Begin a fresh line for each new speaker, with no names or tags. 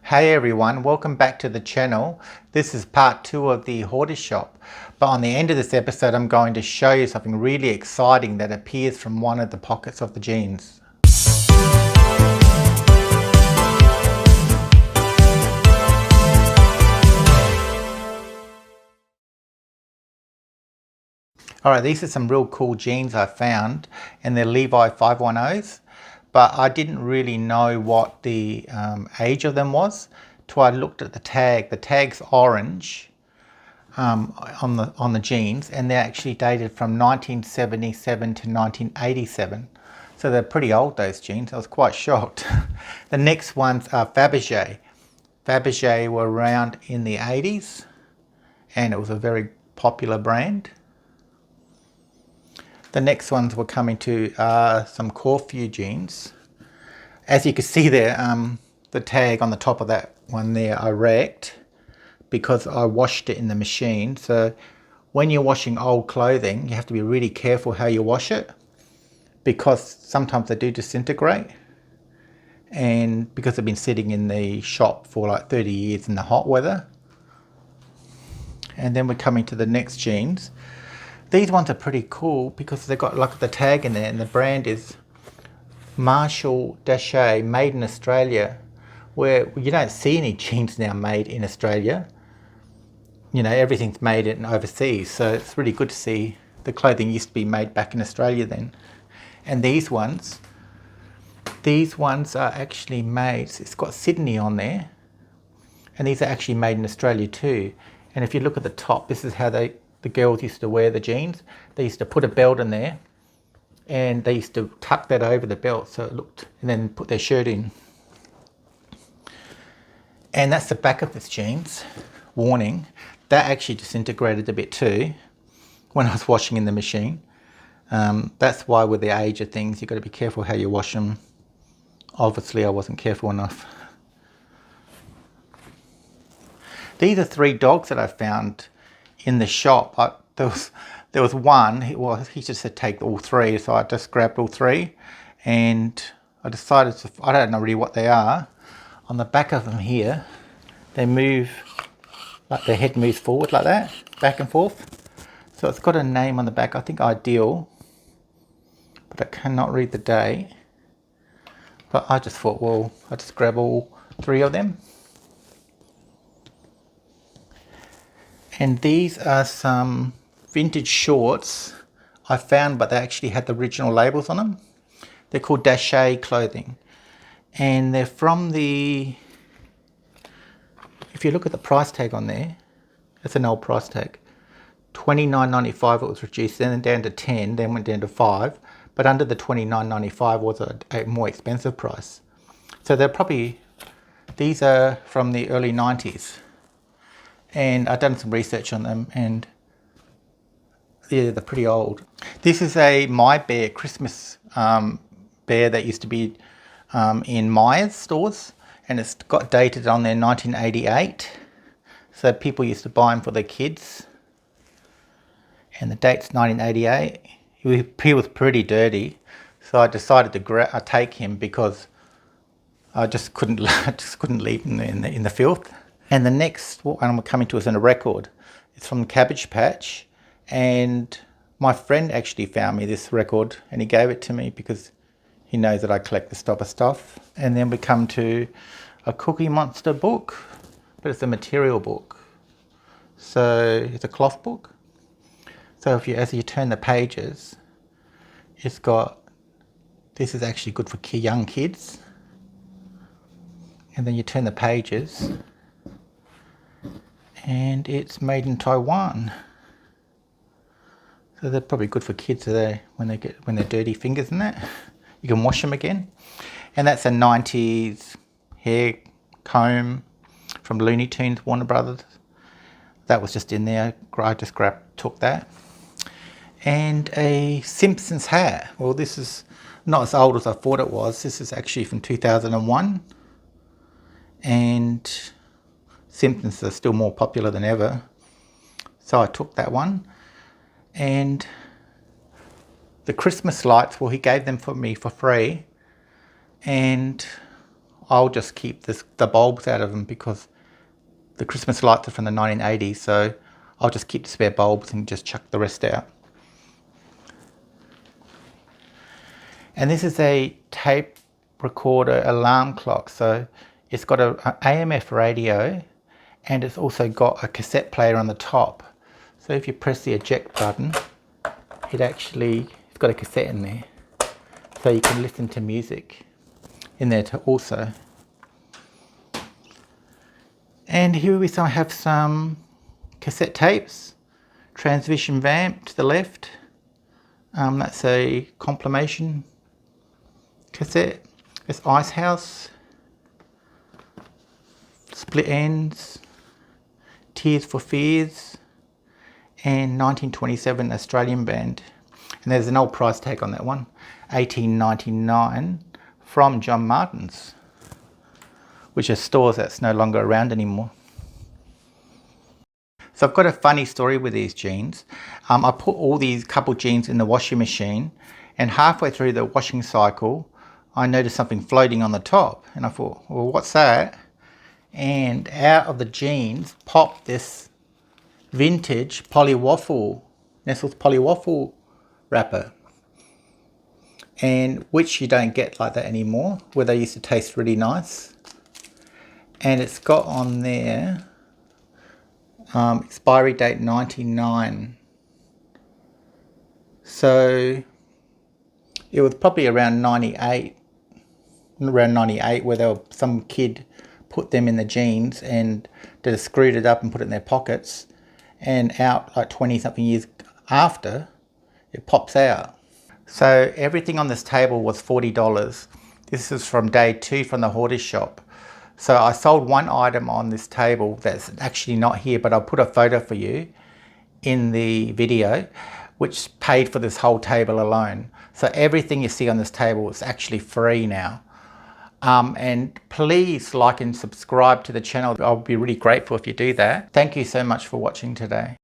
Hey everyone, welcome back to the channel. This is part 2 of the Hoarder shop. But on the end of this episode, I'm going to show you something really exciting that appears from one of the pockets of the jeans. Alright, these are some real cool jeans I found, and they're Levi 510s. But I didn't really know what the age of them was till I looked at the tag. The tag's orange on the jeans, and they're actually dated from 1977 to 1987. So they're pretty old, those jeans. I was quite shocked. The next ones are Fabergé. Fabergé were around in the 80s, and it was a very popular brand. The next ones we're coming to are some Corfu jeans. As you can see there, the tag on the top of that one there I wrecked because I washed it in the machine. So when you're washing old clothing, you have to be really careful how you wash it, because sometimes they do disintegrate, and because they've been sitting in the shop for like 30 years in the hot weather. And then we're coming to the next jeans. These ones are pretty cool because they've got like the tag in there, and the brand is Marshall Dache, made in Australia, where you don't see any jeans now made in Australia. You know, everything's made in overseas, so it's really good to see the clothing used to be made back in Australia then. And these ones are actually made, it's got Sydney on there, and these are actually made in Australia too. And if you look at the top, this is how the girls used to wear the jeans. They used to put a belt in there, and they used to tuck that over the belt so it looked, and then put their shirt in. And that's the back of this jeans. Warning, that actually disintegrated a bit too when I was washing in the machine. That's why with the age of things, you've got to be careful how you wash them. Obviously I wasn't careful enough. These are 3 dogs that I found in the shop. There was one, he just said take all 3, so I just grabbed all 3, and I decided to, I don't know really what they are. On the back of them here, they move, like their head moves forward like that, back and forth. So it's got a name on the back, I think Ideal, but I cannot read the date. But I just thought, well, I'll just grab all 3 of them. And these are some vintage shorts I found, but they actually had the original labels on them. They're called Dache clothing, and they're from the, if you look at the price tag on there, it's an old price tag, $29.95 it was reduced, then down to 10, then went down to 5, but under the $29.95 was a more expensive price. So they're probably, these are from the early 90s, and I've done some research on them, and yeah, they're pretty old. This is a My Bear Christmas bear that used to be in Myers stores, and it's got dated on there 1988. So people used to buy them for their kids. And the date's 1988. He was pretty dirty, so I decided to take him because I just couldn't leave him in the filth. And the next one I'm coming to is in a record. It's from Cabbage Patch. And my friend actually found me this record, and he gave it to me because he knows that I collect this type of stuff. And then we come to a Cookie Monster book, but it's a material book. So it's a cloth book. So as you turn the pages, it's got, this is actually good for young kids. And then you turn the pages, and it's made in Taiwan. So they're probably good for kids today when they're dirty fingers and that. You can wash them again. And that's a 90s hair comb from Looney Tunes, Warner Brothers. That was just in there. I just took that. And a Simpsons hat. Well, this is not as old as I thought it was. This is actually from 2001. And Simpsons are still more popular than ever. So I took that one. And the Christmas lights, well, he gave them for me for free, and I'll just keep the bulbs out of them because the Christmas lights are from the 1980s, so I'll just keep the spare bulbs and just chuck the rest out. And this is a tape recorder alarm clock. So it's got an AMF radio, and it's also got a cassette player on the top. So if you press the eject button, it's got a cassette in there. So you can listen to music in there also. And here we have some cassette tapes, transmission vamp to the left. That's a compilation cassette. It's Ice House, Split Ends, Tears for Fears, and 1927 Australian band. And there's an old price tag on that one, $18.99 from John Martin's, which is stores that's no longer around anymore. So I've got a funny story with these jeans. I put all these couple jeans in the washing machine, and halfway through the washing cycle, I noticed something floating on the top, and I thought, well, what's that? And out of the jeans popped this vintage Nestle's polywaffle wrapper, and which you don't get like that anymore, where they used to taste really nice. And it's got on there expiry date 99. So it was probably around 98 where some kid put them in the jeans and just screwed it up and put it in their pockets, and out like 20 something years after, it pops out. So everything on this table was $40. This is from day 2 from the Hoarders shop. So I sold one item on this table that's actually not here, but I'll put a photo for you in the video, which paid for this whole table alone. So everything you see on this table is actually free now. And please like and subscribe to the channel. I'll be really grateful if you do that. Thank you so much for watching today.